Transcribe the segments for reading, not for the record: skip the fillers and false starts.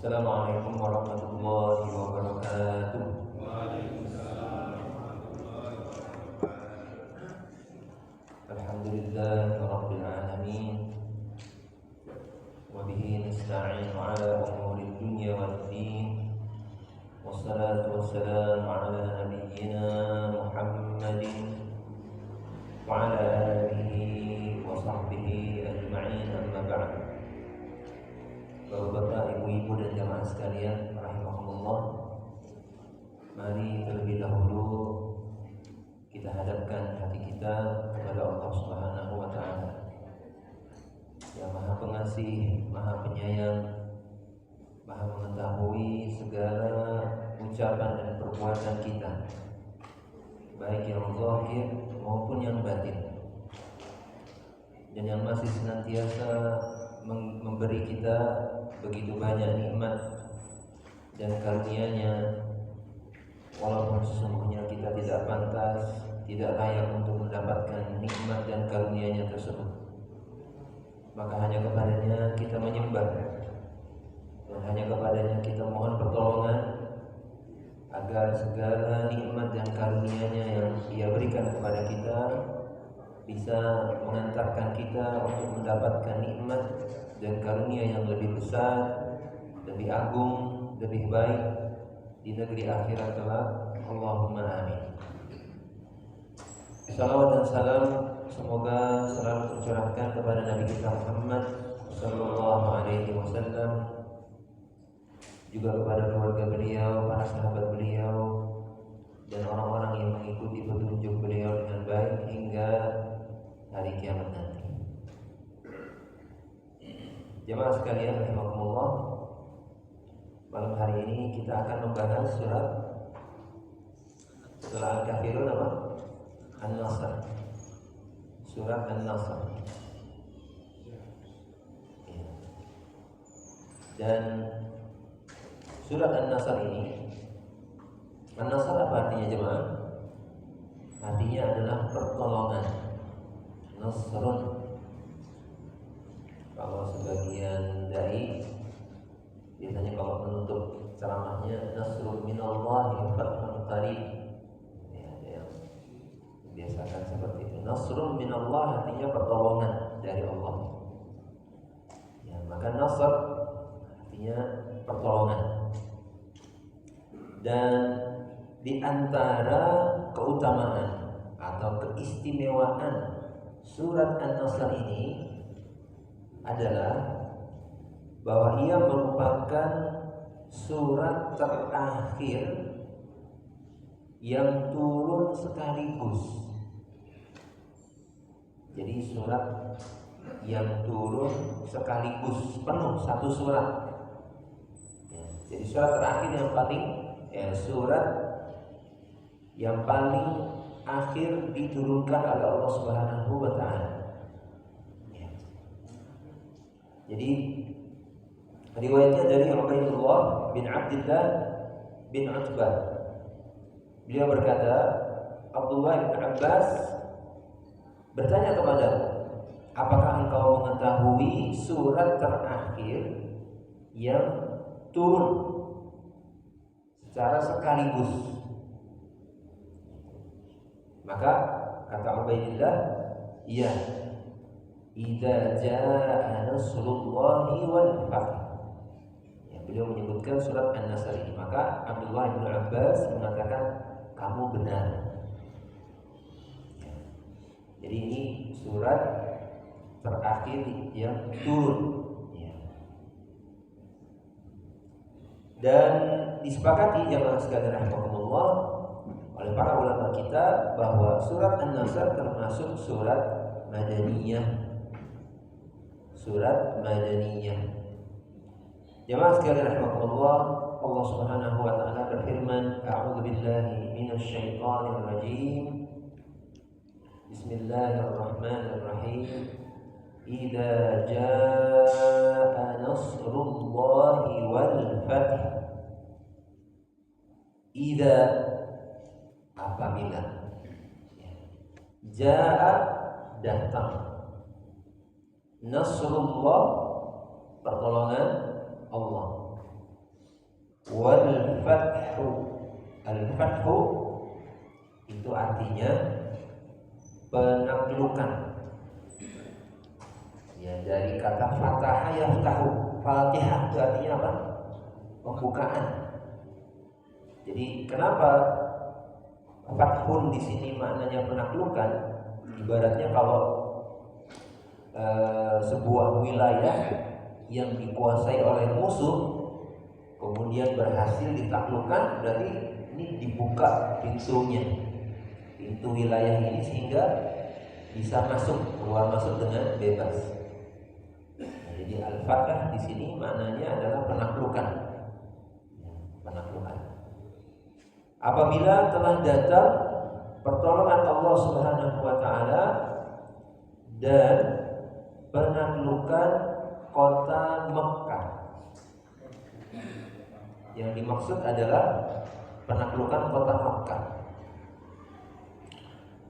Assalamualaikum warahmatullahi wabarakatuh. Alhamdulillah rabbil alamin. Wa bihi nasta'in 'ala umuri dunya waddin. Wassalatu wassalamu 'ala nabiyyina Muhammadin wa 'ala alihi wa sahbihi ajma'in, amma ba'd. Bapak-bapak, ibu-ibu dan jamaah sekalian rahimakumullah, mari terlebih dahulu kita hadapkan hati kita kepada Allah Subhanahu wa taala yang Maha Pengasih, Maha Penyayang, Maha mengetahui segala ucapan dan perbuatan kita, baik yang zahir maupun yang batin, dan yang masih senantiasa memberi kita begitu banyak nikmat dan karunia-Nya, walaupun sesungguhnya kita tidak pantas, tidak layak untuk mendapatkan nikmat dan karunia-Nya tersebut. Maka hanya kepadanya kita menyembah, dan hanya kepadanya kita mohon pertolongan agar segala nikmat dan karunia-Nya yang Dia berikan kepada kita bisa mengantarkan kita untuk mendapatkan nikmat dan karunia yang lebih besar, lebih agung, lebih baik di negeri akhirat kelak. Allahumma amin. Salawat dan salam semoga selalu tercurahkan kepada Nabi kita Muhammad sallallahu alaihi wasallam, juga kepada keluarga beliau, para sahabat beliau, dan orang-orang yang mengikuti petunjuk beliau dengan baik hingga hari kiamat nanti. Jemaah sekalian rahimakumullah, malam hari ini kita akan membahas surat Al-Kafirun, apa? An-Nasr. Surat An-Nasr. Dan surat An-Nasr ini, An-Nasr apa artinya jemaah? Artinya adalah pertolongan. Nasrun. Kalau sebagian dai biasanya kalau menutup ceramahnya nasrun minallahi fathun qarib, ya, ada yang biasakan seperti itu. Nasrun minallah artinya pertolongan dari Allah. Ya, maka nasr artinya pertolongan. Dan di antara keutamaan atau keistimewaan surat An-Nasr ini adalah bahwa ia merupakan surat terakhir yang turun sekaligus. Jadi surat yang turun sekaligus penuh satu surat. Jadi surat terakhir yang paling surat yang paling akhir diturunkan oleh Allah Subhanahu wa taala. Jadi riwayatnya dari Ubaidullah bin Abdullah bin Utbah. Beliau berkata, Abdullah bin Abbas bertanya kepadaku, apakah engkau mengetahui surat terakhir yang turun secara sekaligus? Maka kata Ubaidillah, iya, idza jaa nasrullahi wal fath. Ya, beliau menyebutkan surat An-Nasr ini. Maka Abdullah bin Abbas mengatakan, kamu benar. Ya. Jadi ini surat terakhir yang turun. Ya. Dan disepakati jamaah sekalian rahimakumullah oleh para ulama kita bahwa surat An-Nasr termasuk surat Madaniyah. Surat Madaniyah. Jemaah sekalian rahimakumullah, Allah Subhanahu wa taala berfirman, A'udzu billahi minasy syaithanir rajim. Bismillahirrahmanirrahim. Idza jaa nasrullahi wal fath. Idza, apabila, jaa datang, nasrullah pertolongan Allah, artinya penaklukan. Ya, dari kata fataha yaftahu. Fatihah itu artinya apa? Pembukaan. Jadi kenapa fathun di sini maknanya penaklukan? Ibaratnya kalau sebuah wilayah yang dikuasai oleh musuh kemudian berhasil ditaklukkan, berarti ini dibuka pintunya, pintu wilayah ini sehingga bisa masuk, keluar masuk dengan bebas. Jadi al-fatah di sini maknanya adalah penaklukan. Penaklukan. Apabila telah datang pertolongan Allah Subhanahu wa taala dan penaklukan kota Mekkah. Yang dimaksud adalah penaklukan kota Mekkah.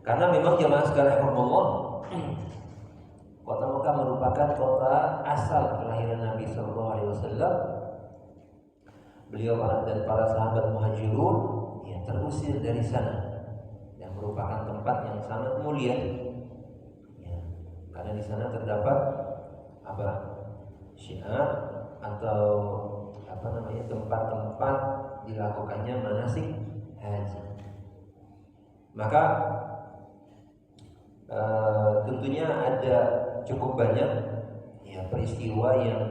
Karena memang jamaah sekalian rahimahullah, kota Mekkah merupakan kota asal kelahiran Nabi sallallahu alaihi wasallam. Beliau dan para sahabat Muhajirun terusir dari sana, yang merupakan tempat yang sangat mulia. Ya, karena di sana terdapat syiar atau tempat-tempat dilakukannya manasik haji. Maka tentunya ada cukup banyak peristiwa yang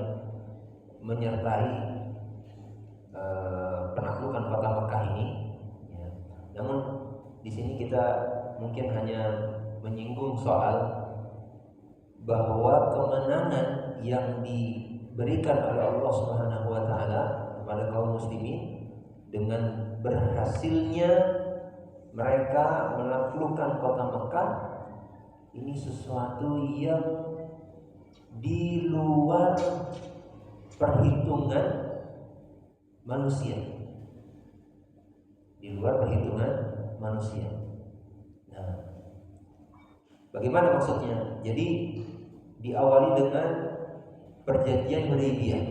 menyertai penaklukan kota Mekkah ini. Namun di sini kita mungkin hanya menyinggung soal bahwa kemenangan yang diberikan oleh Allah Subhanahu wa taala kepada kaum muslimin dengan berhasilnya mereka menaklukkan kota Mekkah ini sesuatu yang di luar perhitungan manusia. Di luar perhitungan manusia. Nah, bagaimana maksudnya? Jadi diawali dengan perjanjian Hudaybiyah.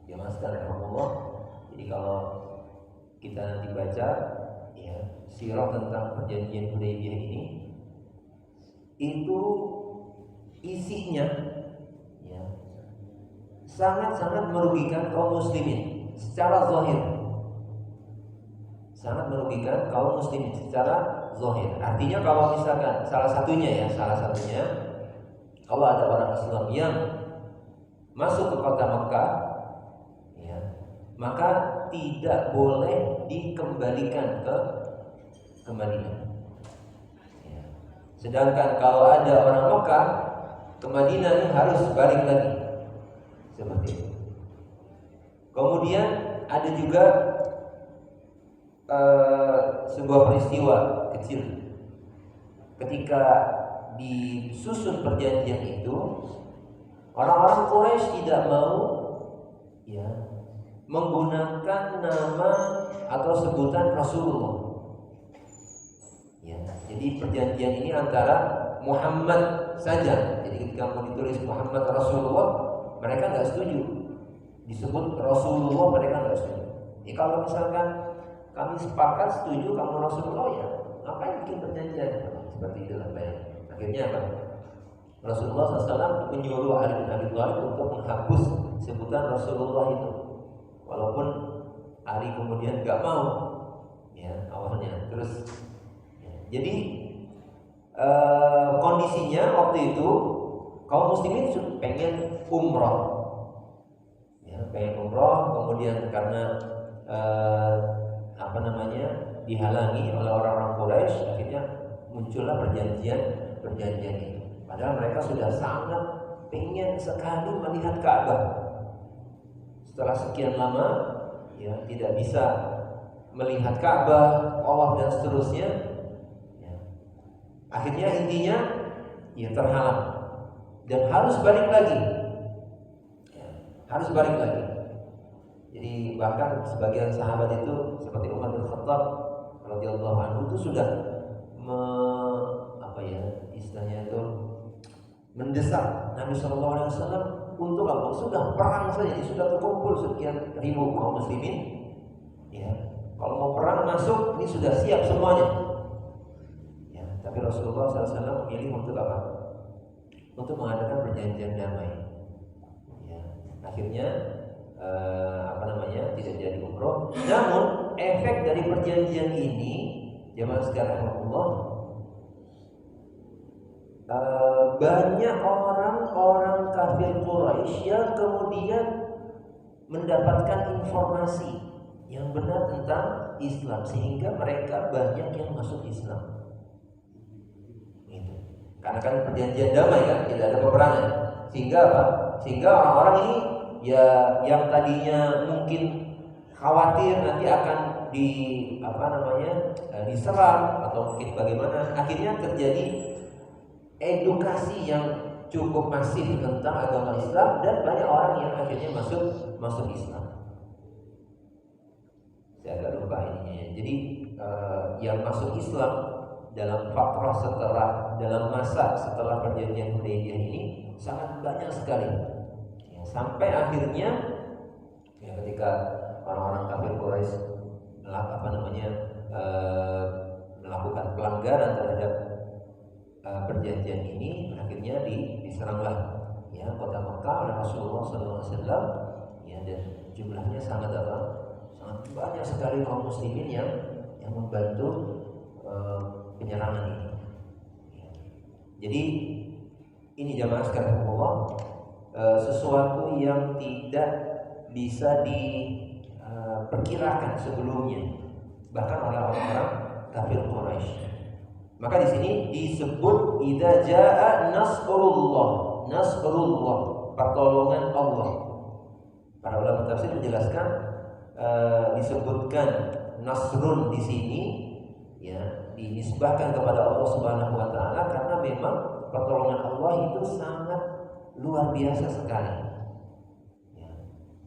Jamaah sekalian rahimahullah. Jadi kalau kita nanti baca sirah tentang perjanjian Hudaybiyah ini, itu isinya sangat-sangat merugikan kaum muslimin secara zahir. Sangat merugikan kaum muslimin secara zahir. Artinya kalau misalkan salah satunya kalau ada orang Islam yang masuk ke kota Mekkah, maka tidak boleh dikembalikan ke Madinah. Sedangkan kalau ada orang Mekkah ke Madinah ini harus balik lagi. Seperti itu. Kemudian ada juga sebuah peristiwa kecil ketika disusun perjanjian itu, orang-orang Quraisy tidak mau menggunakan nama atau sebutan Rasulullah. Jadi perjanjian ini antara Muhammad saja. Jadi ketika mau ditulis Muhammad Rasulullah, mereka nggak setuju. Disebut Rasulullah, mereka nggak setuju. Jadi kalau misalkan kami sepakat setuju kamu Rasulullah, ngapain bikin perjanjian? Seperti itulah bayang. Akhirnya apa? Rasulullah SAW menyuruh Ali bin Abi Thalib untuk menghapus sebutan Rasulullah itu. Walaupun Ali kemudian nggak mau, awalnya. Terus, jadi kondisinya waktu itu kaum muslimin pengen umroh, pengen umroh. Kemudian karena dihalangi oleh orang-orang Quraisy, akhirnya muncullah perjanjian itu. Padahal mereka sudah sangat pengen sekali melihat Ka'bah. Setelah sekian lama, tidak bisa melihat Ka'bah, Allah dan seterusnya. Akhirnya intinya terhalang dan harus balik lagi. Harus balik lagi. Jadi bahkan sebagian sahabat itu seperti Umar bin Khattab radhiyallahu anhu itu sudah istilahnya itu mendesak Nabi sallallahu alaihi wasallam untuk apa? Sudah perang saja, sudah terkumpul sekian ribu kaum muslimin. Kalau mau perang masuk, ini sudah siap semuanya. Tapi Rasulullah SAW memilih untuk apa? Untuk mengadakan perjanjian damai. Ya, akhirnya tidak jadi umroh. Namun efek dari perjanjian ini, jamaah sekalian Allah, banyak orang kafir Quraisy yang kemudian mendapatkan informasi yang benar tentang Islam, sehingga mereka banyak yang masuk Islam. Gitu. Karena kan perjanjian damai kan, tidak ada peperangan. Sehingga apa? Sehingga orang-orang ini ya yang tadinya mungkin khawatir nanti akan diserang atau mungkin bagaimana, akhirnya terjadi edukasi yang cukup masif tentang agama Islam dan banyak orang yang akhirnya masuk Islam. Saya agak lupa ininya. Jadi yang masuk Islam dalam masa setelah perjanjian Hudaybiyah ini sangat banyak sekali. Ya, sampai akhirnya ya, ketika orang-orang kafir Quraisy melakukan pelanggaran terhadap perjanjian ini, akhirnya diseranglah ya kota Mekah oleh Rasulullah SAW, ya, dan jumlahnya sangat banyak sekali kaum muslimin yang membantu penyerangan ini. Ya. Jadi ini jamaah sekalian Allah, sesuatu yang tidak bisa diperkirakan sebelumnya, bahkan oleh orang-orang kafir Quraisy. Maka di sini disebut idza jaa nasrullah, pertolongan Allah. Para ulama tafsir menjelaskan disebutkan nasrun di sini ya dinisbahkan kepada Allah Subhanahu wa taala karena memang pertolongan Allah itu sangat luar biasa sekali. Ya,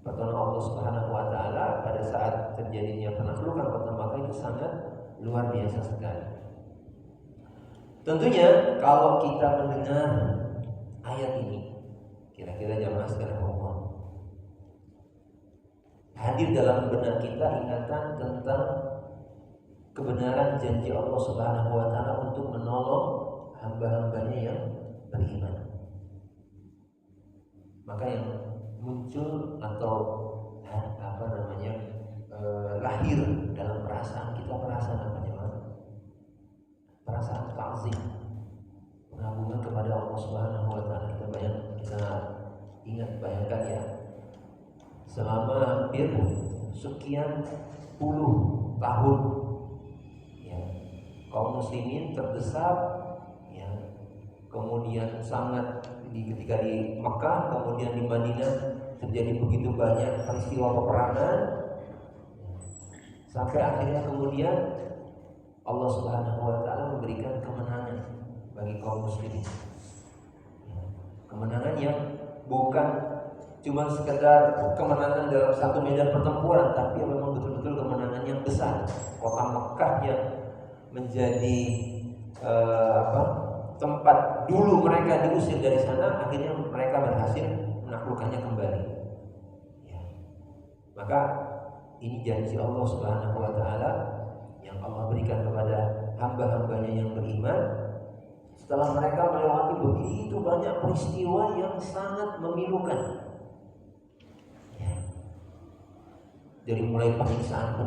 pertolongan Allah Subhanahu wa taala pada saat terjadinya penaklukan kota Makkah itu sangat luar biasa sekali. Tentunya kalau kita mendengar ayat ini, kira-kira jamaah sekalian Allah, hadir dalam benak kita ingatan tentang kebenaran janji Allah Subhanahu wa taala untuk menolong hamba-hambanya yang beriman. Maka yang muncul atau lahir dalam perasaan kita, perasaan ta'zim, pengagungan kepada Allah Subhanahu wa taala. Kita bayangkan ya, selama hampir sekian puluh tahun ya, kaum muslimin terdesak ya, kemudian sangat ketika di Mekah, kemudian di Madinah terjadi begitu banyak peristiwa peperangan, sampai akhirnya kemudian Allah Subhanahu wa taala memberikan kemenangan bagi kaum muslimin. Kemenangan yang bukan cuma sekedar kemenangan dalam satu medan pertempuran, tapi memang betul-betul kemenangan yang besar. Kota Mekah yang menjadi tempat dulu mereka diusir dari sana, akhirnya mereka berhasil menaklukkannya kembali. Ya. Maka ini janji Allah Subhanahu wa taala yang Allah berikan kepada hamba-hambanya yang beriman setelah mereka melewati begitu banyak peristiwa yang sangat memilukan. Ya. Dari mulai penyiksaan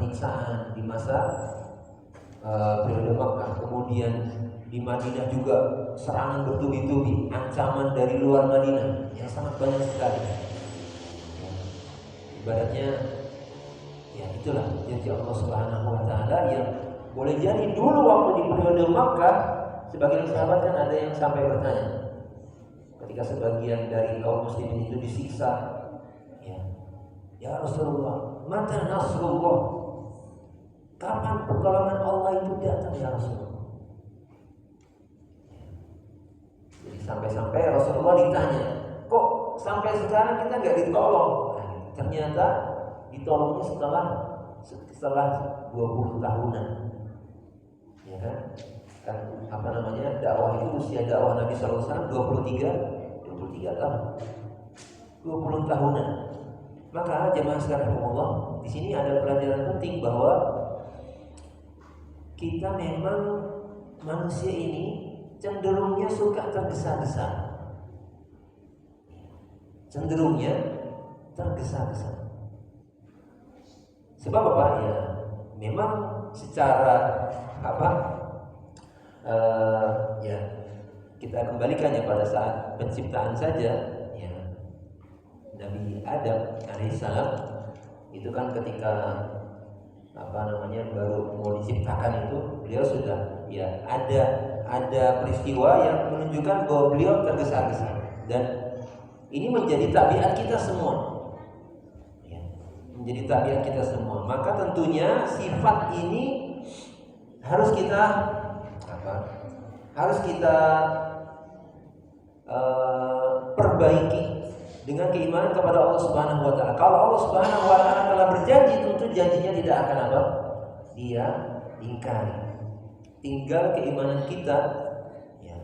di masa periode Makkah, kemudian di Madinah juga serangan bertubi-tubi, ancaman dari luar Madinah yang sangat banyak sekali. Ya. Ibaratnya ya itulah janji Allah Subhanahu wa taala yang boleh jadi dulu waktu di periode Makkah, sebagian sahabat kan ada yang sampai bertanya ketika sebagian dari kaum muslimin itu disiksa, ya Rasulullah, mata nasrullah, kapan pertolongan Allah itu datang ya Rasulullah? Jadi sampai-sampai Rasulullah ditanya, kok sampai sekarang kita nggak ditolong? Ternyata ditolongnya setelah 20 tahunan, ya kan? Dakwah itu usia dakwah Nabi SAW 23 tahun, 20 tahunan. Maka jemaah sekalian Allah, di sini ada pelajaran penting bahwa kita memang manusia ini cenderungnya suka tergesa-gesa. Cenderungnya tergesa-gesa. Sebab apa ya? Memang secara ya kita kembalikannya pada saat penciptaan saja, ya. Nabi Adam alaihissalam itu kan ketika baru mau diciptakan itu beliau sudah ya ada peristiwa yang menunjukkan bahwa beliau tergesa-gesa, dan ini menjadi tabiat kita semua, ya, menjadi tabiat kita semua. Maka tentunya sifat ini harus kita perbaiki dengan keimanan kepada Allah Subhanahu wa taala. Kalau Allah Subhanahu wa taala telah berjanji, tentu janjinya tidak akan Dia ingkari. Tinggal keimanan kita, ya,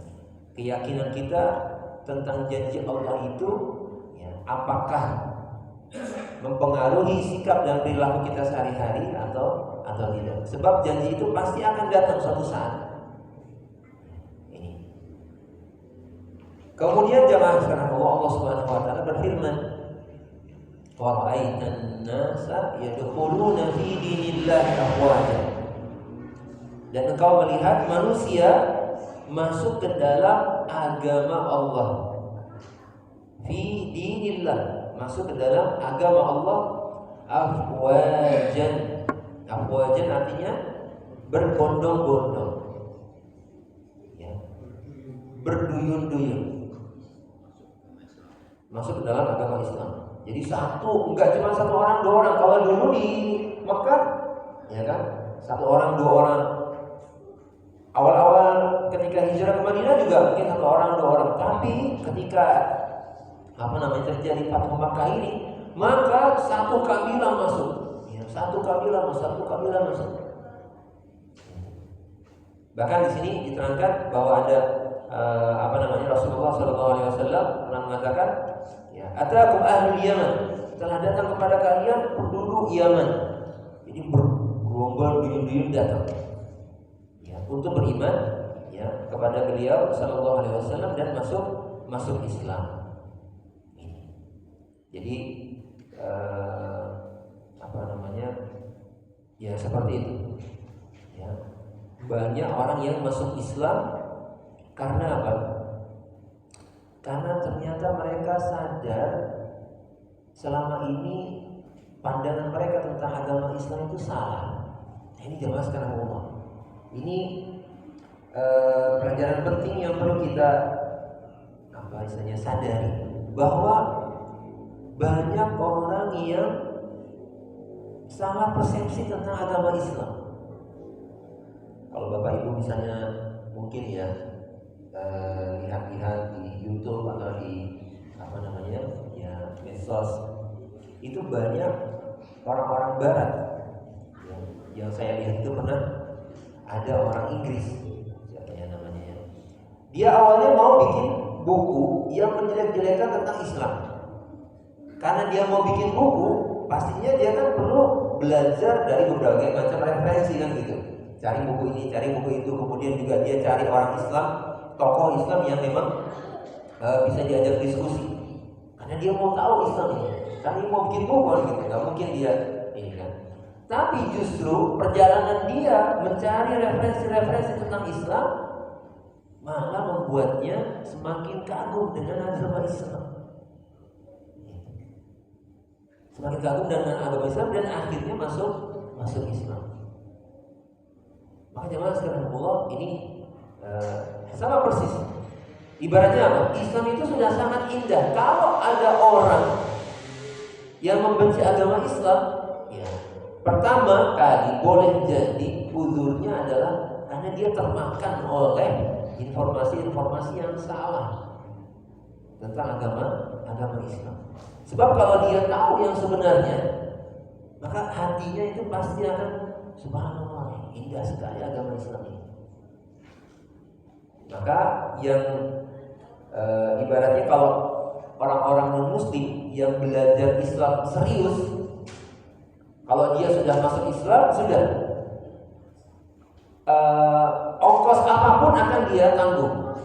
keyakinan kita tentang janji Allah itu, ya, apakah mempengaruhi sikap dan perilaku kita sehari-hari atau tidak. Sebab janji itu pasti akan datang suatu saat. Kemudian jamaah sekalian, Allah Subhanahu wa taala berfirman, "Wa ra'aitan nasa yadkhuluna fi dinillahi afwaja." Dan engkau melihat manusia masuk ke dalam agama Allah. Fi dinillah, masuk ke dalam agama Allah afwajan. Afwajan artinya berbondong-bondong, ya, berduyun-duyun masuk ke dalam agama Islam. Jadi enggak cuma satu orang, dua orang. Kalau dulu di Mekah, ya kan, satu orang, dua orang. Awal-awal ketika hijrah ke Madinah juga mungkin satu orang, dua orang. Tapi ketika terjadi Fathu Makkah ini, maka satu kabilah masuk. Ya, satu kabilah masuk. Bahkan di sini diterangkan bahwa ada Rasulullah SAW pernah mengatakan, ya, atakum ahlul Yaman, telah datang kepada kalian penduduk Yaman. Jadi bergerombol duyun-duyun datang, ya, untuk beriman, ya, kepada beliau sallallahu alaihi wasallam dan masuk Islam. Jadi ya seperti itu, ya. Banyak orang yang masuk Islam karena apa? Karena ternyata mereka sadar selama ini pandangan mereka tentang agama Islam itu salah. Ini jamaah sekarang umum. Ini pelajaran penting yang perlu kita sadari, bahwa banyak orang yang salah persepsi tentang agama Islam. Kalau Bapak Ibu misalnya mungkin ya lihat-lihat di YouTube atau di medsos, itu banyak orang-orang Barat yang saya lihat itu pernah ada orang Inggris, dia awalnya mau bikin buku yang menjelek-jelekan tentang Islam. Karena dia mau bikin buku, pastinya dia kan perlu belajar dari berbagai macam referensi kan gitu. Cari buku ini, cari buku itu, kemudian juga dia cari orang Islam, tokoh Islam yang memang bisa diajak diskusi. Karena dia mau tahu Islam ini. Karena dia mau bikin buku gitu, nggak mungkin dia ini kan. Tapi justru perjalanan dia mencari referensi-referensi tentang Islam malah membuatnya semakin kagum dengan agama Islam. Semakin kagum dengan agama Islam dan akhirnya masuk Islam. Maka jemaah sekalian Allah, ini sama persis. Ibaratnya apa? Islam itu sudah sangat indah. Kalau ada orang yang membenci agama Islam, ya, pertama kali boleh jadi uzurnya adalah karena dia termakan oleh informasi-informasi yang salah tentang agama Islam. Sebab kalau dia tahu yang sebenarnya, maka hatinya itu pasti akan, subhanallah, indah sekali agama Islam ini. Maka yang ibaratnya kalau orang-orang non-muslim yang belajar Islam serius, kalau dia sudah masuk Islam, sudah ongkos apa apapun akan dia tanggung.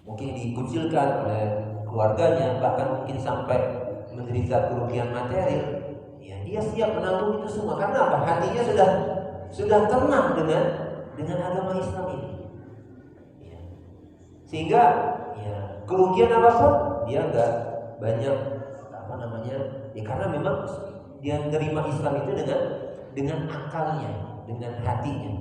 Mungkin dikucilkan oleh keluarganya, bahkan mungkin sampai menderita kerugian materi, ya dia siap menanggung itu semua. Karena apa? Hatinya sudah tenang dengan agama Islam ini. Ya. Sehingga ya kerugian apapun dia nggak banyak ya karena memang dia menerima Islam itu dengan akalnya, dengan hatinya.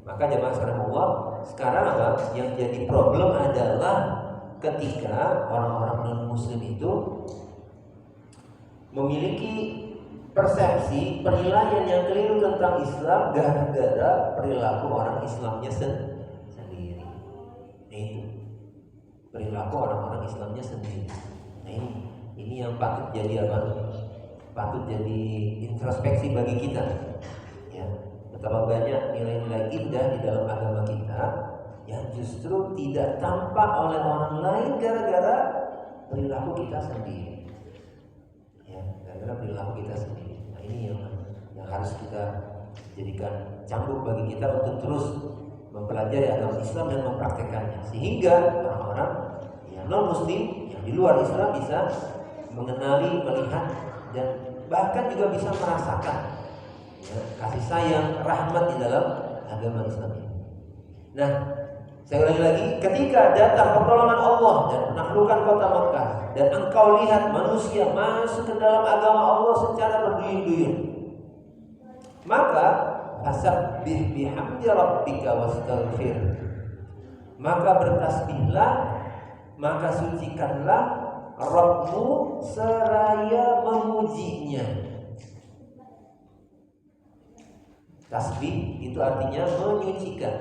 Maka jemaah sekalian Allah, sekarang apa yang jadi problem adalah ketika orang-orang non-muslim itu memiliki persepsi penilaian yang keliru tentang Islam gara-gara perilaku orang Islamnya sendiri. Nah itu perilaku orang-orang Islamnya sendiri. Nah ini yang patut jadi apa? Patut jadi introspeksi bagi kita. Ya, betapa banyak nilai-nilai indah di dalam agama kita yang justru tidak tampak oleh orang lain gara-gara perilaku kita sendiri. Ya, gara-gara perilaku kita sendiri. Nah ini yang harus kita jadikan cambuk bagi kita untuk terus mempelajari agama Islam dan mempraktekannya, sehingga orang-orang yang non Muslim yang di luar Islam bisa mengenali, melihat, dan bahkan juga bisa merasakan ya, kasih sayang, rahmat di dalam agama Islam ini. Nah, saya ulangi lagi, ketika datang pertolongan Allah dan menaklukkan kota Mekah, dan engkau lihat manusia masuk ke dalam agama Allah secara berduyun-duyun, maka fasabbih bihamdi rabbika wastaghfir, maka bertasbihlah, maka sucikanlah Rabbmu seraya memujinya. Tasbih itu artinya menyucikan.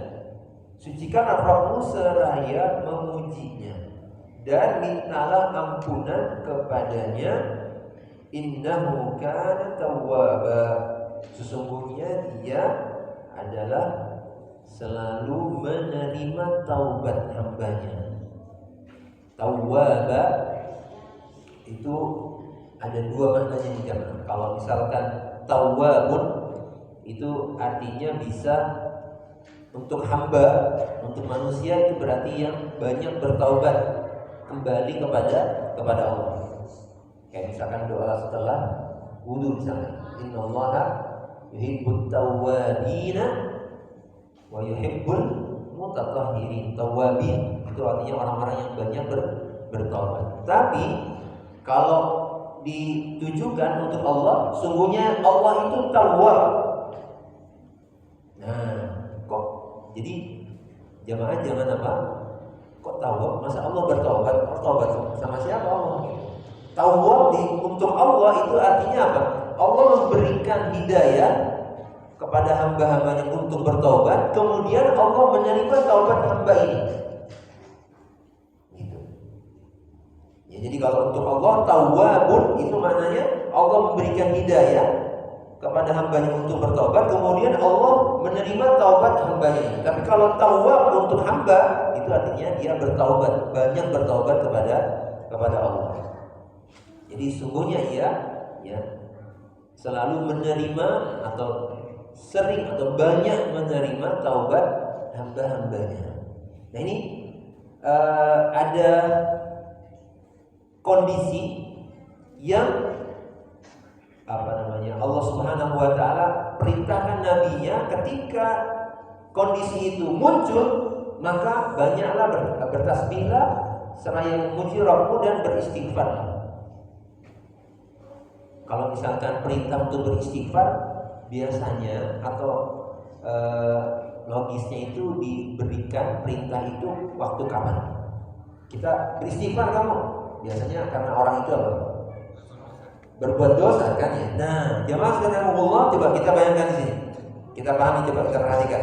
Sucikanlah Rabbmu seraya memujinya, dan mintalah ampunan kepadanya. Innahu kana tawwaba, sesungguhnya dia adalah selalu menerima taubat hambanya. Tawwaba itu ada dua maknanya nih jemaah. Kalau misalkan tawwabun itu artinya bisa untuk hamba, untuk manusia, itu berarti yang banyak bertaubat kembali kepada Allah. Kayak misalkan doa setelah wudu misalnya, innallaha yuhibbut tawwabina wa yuhibbul mutatahhirin. Tawwabin itu artinya orang-orang yang banyak bertaubat. Tapi kalau ditujukan untuk Allah, sungguhnya Allah itu tawwab. Nah, kok jadi jamaah jangan apa? Kok tawwab? Masa Allah bertaubat? Bertaubat sama siapa Allah? Tawwab untuk Allah itu artinya apa? Allah memberikan hidayah kepada hamba-hambanya untuk bertaubat, kemudian Allah menerima taubat hamba ini. Jadi kalau untuk Allah tawwabun itu maknanya Allah memberikan hidayah kepada hambanya untuk bertobat, kemudian Allah menerima taubat hambanya. Tapi kalau tawwab untuk hamba itu artinya dia bertaubat, banyak bertaubat kepada Allah. Jadi sungguhnya ia ya selalu menerima atau sering atau banyak menerima taubat hamba-hambanya. Nah ini ada kondisi yang Allah Subhanahu wa taala perintahkan nabinya, ketika kondisi itu muncul maka banyaklah bertasbihlah seraya memuji Rabbmu dan beristighfar. Kalau misalkan perintah untuk beristighfar biasanya atau logisnya itu diberikan perintah itu waktu kapan? Kita beristighfar kamu. Biasanya karena orang itu apa? Berbuat dosa kan ya. Nah, jemaah sekalian Allah, coba kita bayangkan di sini. Kita pahami, coba kita perhatikan.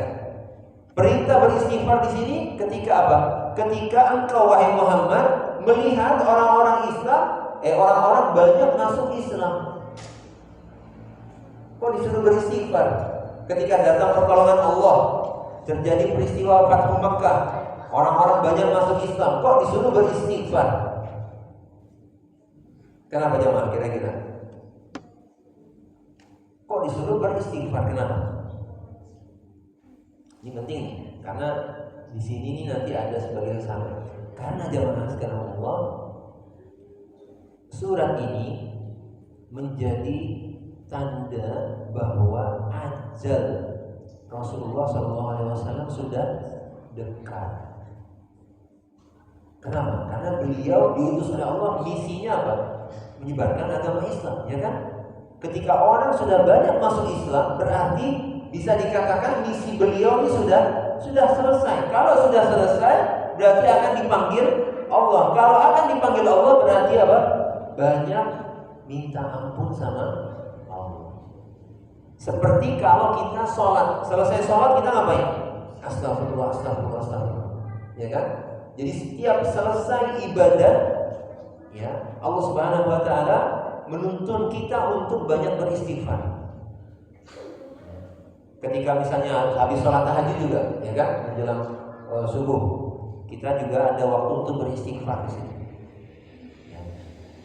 Perintah beristighfar di sini ketika apa? Ketika engkau wahai Muhammad melihat orang-orang Islam, orang-orang banyak masuk Islam. Kok disuruh beristighfar? Ketika datang pertolongan Allah, terjadi peristiwa Fathu Makkah, orang-orang banyak masuk Islam, kok disuruh beristighfar? Kenapa jemaah kira-kira? Kok disuruh beristighfar? Kenapa? Ini penting karena di sini nih nanti ada sebagian sahabat. Karena jamaah sekalian Allah, surat ini menjadi tanda bahwa ajal Rasulullah SAW sudah dekat. Kenapa? Karena beliau diutus oleh Allah, misinya apa? Menyebarkan agama Islam, ya kan? Ketika orang sudah banyak masuk Islam, berarti bisa dikatakan misi beliau ini sudah selesai. Kalau sudah selesai, berarti akan dipanggil Allah. Kalau akan dipanggil Allah, berarti apa? Banyak minta ampun sama Allah. Seperti kalau kita sholat, selesai sholat kita ngapain? Astagfirullah, astagfirullah, astagfirullah. Ya kan? Jadi setiap selesai ibadah, ya Allah Subhanahu Wa Taala menuntun kita untuk banyak beristighfar. Ketika misalnya habis sholat tahajud juga, ya kan, menjelang subuh, kita juga ada waktu untuk beristighfar di sini. Ya.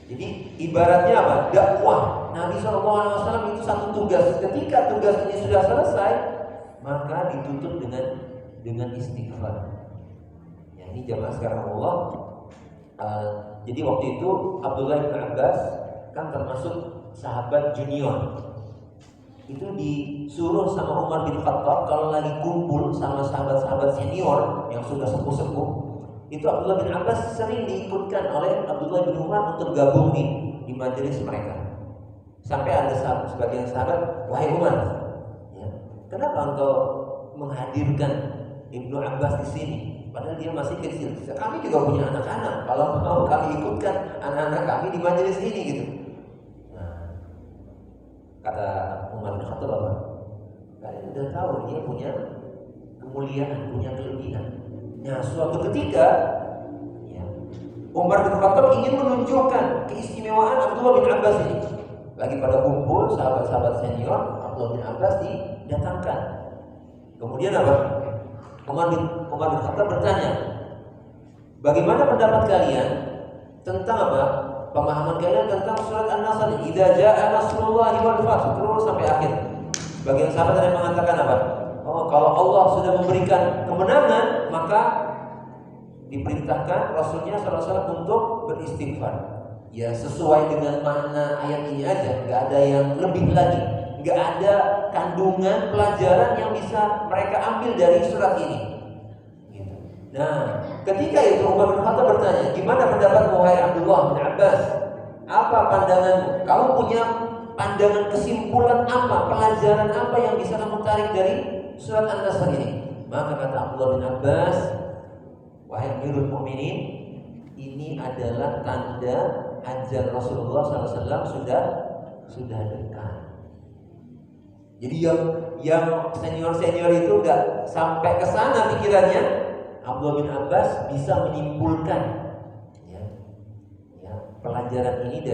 Jadi ibaratnya apa? Dakwah Nabi SAW itu satu tugas. Ketika tugas ini sudah selesai, maka ditutup dengan istighfar. Ya, ini jamaah sekarang Allah. Jadi waktu itu Abdullah bin Abbas kan termasuk sahabat junior. Itu disuruh sama Umar bin Khattab kalau lagi kumpul sama sahabat-sahabat senior yang sudah sepuh-sepuh, itu Abdullah bin Abbas sering diikutkan oleh Abdullah bin Umar untuk gabung di majelis mereka. Sampai ada sebagian sahabat, wahai Umar, ya, kenapa engkau menghadirkan Ibnu Abbas di sini? Padahal dia masih kecil. Kami juga punya anak-anak. Kalau mau kami ikutkan anak-anak kami di majelis ini gitu. Kata Umar bin Khattab apa? Kalian udah tahu dia punya kemuliaan, punya kelebihan. Nah, suatu ketika ya, Umar bin Khattab ingin menunjukkan keistimewaan Abdullah bin Abbas ini. Lagi pada kumpul sahabat-sahabat senior, Abdullah bin Abbas didatangkan. Kemudian apa? Umar bin Khattab bertanya, bagaimana pendapat kalian tentang apa? Pemahaman kalian tentang surat An-Nasr, idza jaa nasrullahi wal fath, terus sampai akhir. Bagian sahabat ada yang mengatakan apa? Oh, kalau Allah sudah memberikan kemenangan, maka diperintahkan Rasulnya SAW untuk beristighfar. Ya sesuai dengan makna ayat ini aja, nggak ada yang lebih lagi, nggak ada kandungan pelajaran yang bisa mereka ambil dari surat ini. Nah, ketika itu Umar bin Khattab bertanya, gimana pendapat wahai Abdullah bin Abbas? Apa pandanganmu? Kamu punya pandangan kesimpulan apa? Pelajaran apa yang bisa kamu tarik dari surat An-Nasr ini? Maka kata Abdullah bin Abbas, wahai Amirul Mukminin, ini adalah tanda ajal Rasulullah SAW sudah dekat. Jadi yang senior itu nggak sampai ke sana pikirannya. Abdullah bin Abbas bisa menyimpulkan ya, pelajaran ini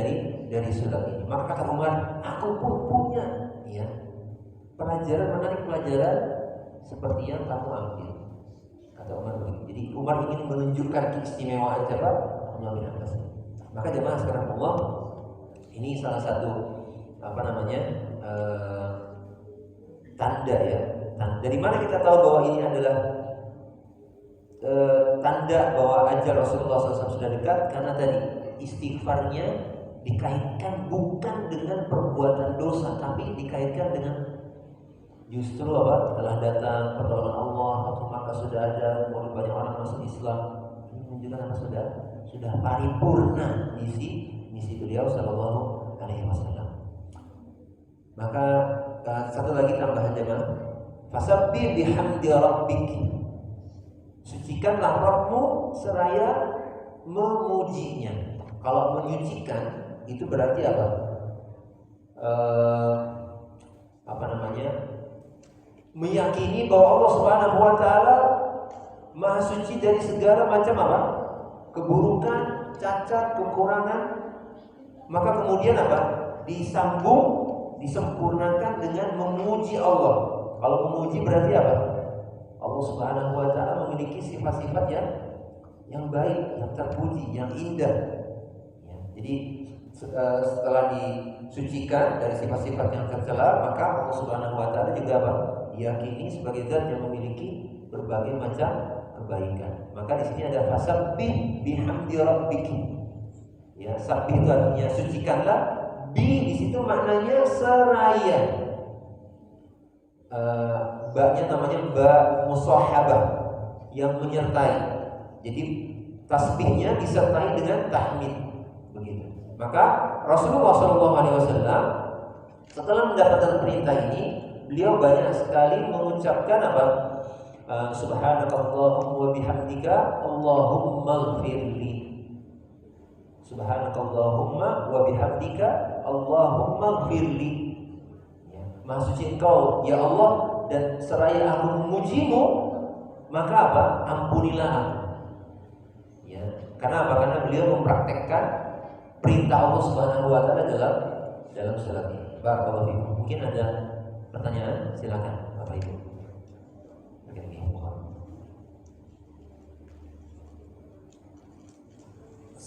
dari surat ini. Maka kata Umar, aku pun punya ya, menarik pelajaran seperti yang kamu ambil. Kata Umar begitu. Jadi Umar ingin menunjukkan keistimewaan siapa? Abdullah bin Abbas. Maka jemaah sekarang Allah, ini salah satu tanda ya. Dari mana kita tahu bahwa ini adalah tanda bahwa ajal Rasulullah SAW sudah dekat? Karena tadi istighfarnya dikaitkan bukan dengan perbuatan dosa, tapi dikaitkan dengan justru apa? Telah datang pertolongan Allah, atau maka sudah ada mulai banyak orang masuk Islam. Ini menunjukkan apa? Sudah paripurna misi beliau Sallallahu Alaihi Wasallam. Maka satu lagi tambahan jemaah, fasabbih bihamdi rabbik. Sucikanlah Rabbmu seraya memujinya. Kalau menyucikan itu berarti apa? Meyakini bahwa Allah Subhanahu Wa Taala Maha Suci dari segala macam apa? Keburukan, cacat, kekurangan. Maka kemudian apa? Disempurnakan dengan memuji Allah. Kalau memuji berarti apa? Allah Subhanahu Wa Taala memiliki sifat-sifat yang baik, yang terpuji, yang indah. Ya, jadi setelah disucikan dari sifat-sifat yang tercela, maka Allah Subhanahu Wa Taala juga apa? diyakini sebagai zat yang memiliki berbagai macam kebaikan. Maka di sini ada fasabbih bihamdi rabbiki. Ya, sabbih itu artinya sucikanlah. Bi di situ maknanya seraya. Ba-nya namanya ba musahhabah, yang menyertai. Jadi tasbihnya disertai dengan tahmid, begitu. Maka Rasulullah SAW setelah mendapatkan perintah ini, beliau banyak sekali mengucapkan apa? Subhanakallahumma wa bihamdika Allahumma ighfirli. Subhanakallahumma wa bihamdika Allahumma ighfirli. Ya, Maha suci Engkau ya Allah, dan seraya aku memujimu, maka apa? Ampunilah aku. Ya, karena apa? Karena beliau mempraktekkan perintah Allah Subhanahu wa taala dalam surat ini. Barakallahu fikum. Mungkin ada pertanyaan, silakan Bapak Ibu.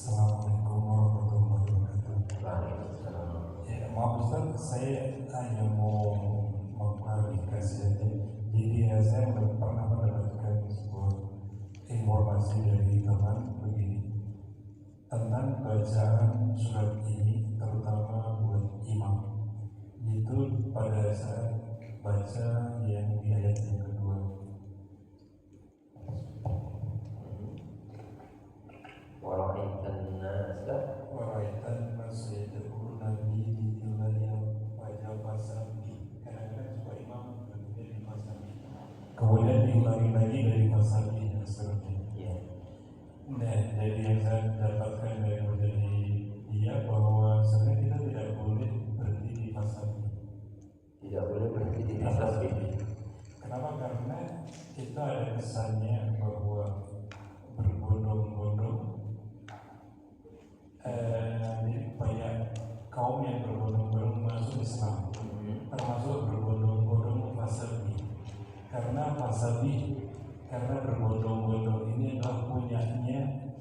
Assalamualaikum warahmatullahi wabarakatuh. Waalaikumsalam. Ya, maaf Ustaz, saya hanya mau mengklarifikasi saja. Jadi saya pernah mendapatkan sebuah informasi dari teman begini tentang bacaan surat ini, terutama buat imam. Itu pada saat baca yang di ayat yang kedua. Warahmatan nasa Waraitan masih terkurang di wilayah wajah pasabi. Kadang-kadang suka imam berarti di pasabi. Kemudian diulangi lagi dari pasabi dan seterusnya. ya. Nah, jadi yang saya dapatkan dari dia bahwa sebenarnya kita tidak boleh berhenti di pasabi. Tidak boleh berhenti di tasbih. Kenapa? Karena kita ada kesannya bahwa berbondong-bondong. Banyak kaum yang berbondong-bondong masuk Islam, termasuk berbondong-bondong fasabi. Karena berbondong-bondong ini adalah punyanya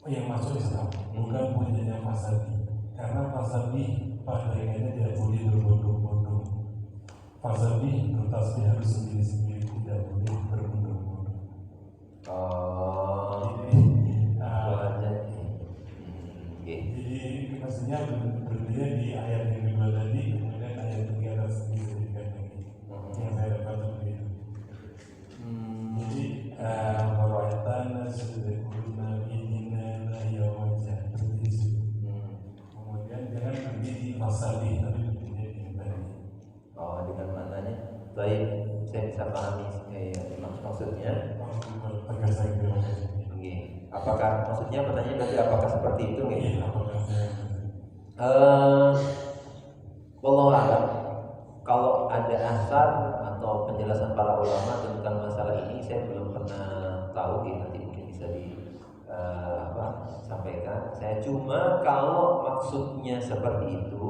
yang masuk Islam, bukan punyanya fasabi. Karena fasabi padanya tidak boleh berbondong-bondong. Fasabi bertasbih harus sendiri-sendiri, tidak boleh berbondong-bondong. Jadi maksudnya berbeda di ayat yang kedua tadi, kemudian ayat yang di atas disebutkan lagi. Yang saya dapat seperti itu. Jadi waraitan sedekuna bidina la yawajah begitu. Kemudian jangan berhenti di fasabi, tapi berhenti di tadi. Dengan maknanya, baik, saya bisa pahami maksudnya. Tegas saya terima kasih. Apakah maksudnya pertanyaan berarti apakah seperti itu? Iya, apakah saya? Wallahu a'lam. Kalau ada asar atau penjelasan para ulama tentang masalah ini, saya belum pernah tahu. Nanti mungkin bisa sampaikan. Saya cuma kalau maksudnya seperti itu,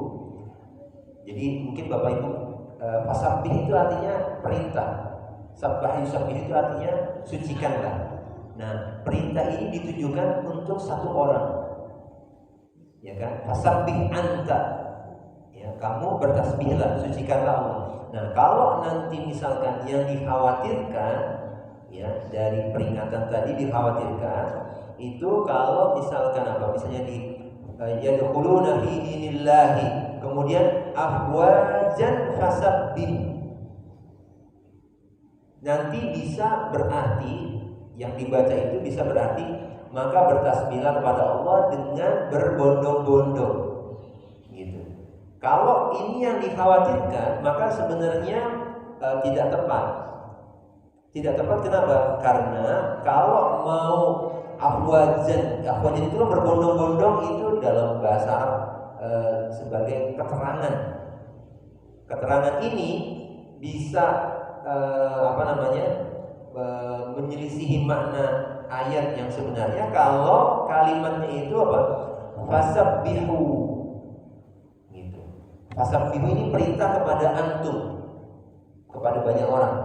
jadi mungkin Bapak Ibu, fasabbih itu artinya perintah. Sabbah yusabbih itu artinya sucikanlah. Nah, perintah ini ditujukan untuk satu orang, ya kan? Fasabbih anta, ya, kamu bertasbihlah, sucikanlah Allah. Nah, kalau nanti misalkan yang dikhawatirkan, ya, dari peringatan tadi dikhawatirkan itu kalau misalkan apa? Misalnya yadkhuluna fi dinillahi, kemudian afwajan fasabbih. Nanti bisa berarti yang dibaca itu bisa berarti maka bertasbihlah kepada Allah dengan berbondong-bondong, gitu. Kalau ini yang dikhawatirkan, maka sebenarnya tidak tepat. Tidak tepat kenapa? Karena kalau mau afwajan itu kan berbondong-bondong, itu dalam bahasa Arab sebagai keterangan. Keterangan ini bisa menyelisihi makna ayat yang sebenarnya kalau kalimatnya itu apa? Fasabbihu, gitu. Fasabbihu ini perintah kepada antum, kepada banyak orang.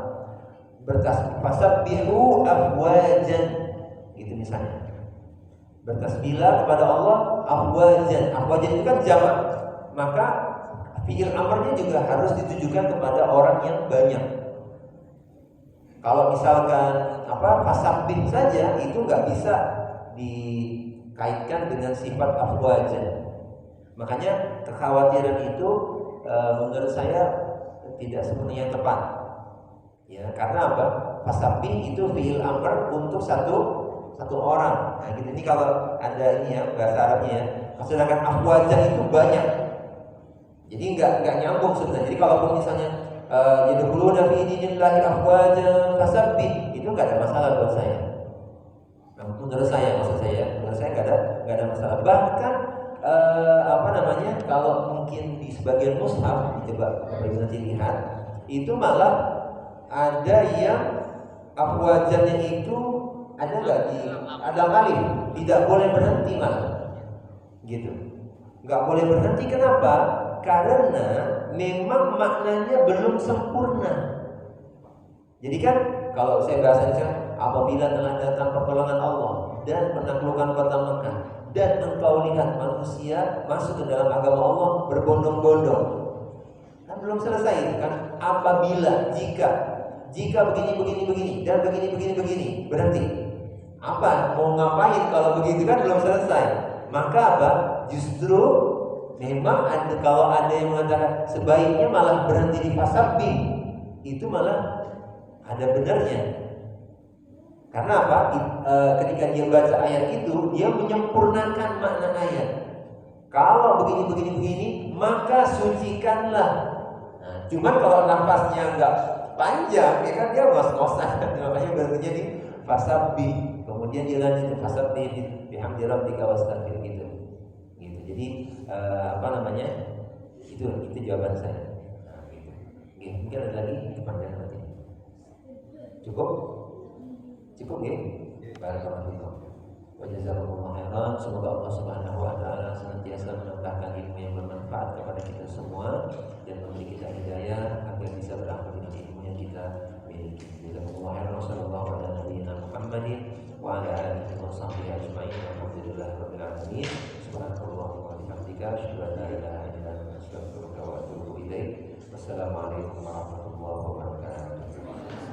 Bertasbih, fasabbihu afwajan, gitu misalnya. Bertasbihlah kepada Allah afwajan. Afwajan itu kan jamak. Maka fi'il amrnya juga harus ditujukan kepada orang yang banyak. Kalau misalkan fasabbih saja itu nggak bisa dikaitkan dengan sifat afwajan. Makanya kekhawatiran itu menurut saya tidak sepenuhnya tepat. Ya, karena apa? Fasabbih itu fi'il amr untuk satu orang. Nah, gitu. Ini kalau ada ini ya bahasa Arabnya ya. Sedangkan afwajan itu banyak. Jadi nggak nyambung sebenarnya. Jadi kalau misalnya yadkhuluna fi dinillahi afwaja fasabbih, itu nggak ada masalah buat saya. Nah, menurut saya nggak ada masalah. Bahkan kalau mungkin di sebagian mushaf, coba Bapak nanti lihat, itu malah ada yang afwajannya itu ada alif, tidak boleh berhenti malah, gitu. Nggak boleh berhenti, kenapa? Karena memang maknanya belum sempurna. Jadi kan kalau saya bahasanya, apabila telah datang pertolongan Allah dan penaklukan kota Mekah, dan engkau lihat manusia masuk ke dalam agama Allah berbondong-bondong, kan belum selesai kan? Apabila jika begini dan begini berhenti. Apa mau ngapain kalau begitu kan belum selesai? Maka apa? Justru memang kalau ada yang mengatakan sebaiknya malah berhenti di fasabbih, itu malah ada benarnya. Karena apa? Ketika dia baca ayat itu, dia menyempurnakan makna ayat. Kalau begini, maka sucikanlah. Nah, cuman kalau nafasnya enggak panjang, ya kan dia ngos-ngosan. Makanya berhentinya di fasabbih. Kemudian dia lanjut fasabbih bihamdi rabbika wastaghfir gitu. Jadi itu jawaban saya. Nah, gitu. Oke, mungkin ada lagi pertanyaan nanti. Cukup ya? Barakallahu fikum. Wa jazakumullahu khairan. Semoga Allah Subhanahu wa taala senantiasa menambahkan ilmu yang bermanfaat kepada kita semua dan memberi kita hidayah agar bisa beramal dengan ilmu yang kita miliki. Jazakumullahu khairan. Sallallahu ala nabiyyina Muhammadin wa ala alihi wa sahbihi ajma'in. Alhamdulillahirabbil alamin. Subhanallah wa bihamdika asyhadu an la ilaha illa anta astaghfiruka wa atubu ilaik. Wassalamualaikum warahmatullahi wabarakatuh.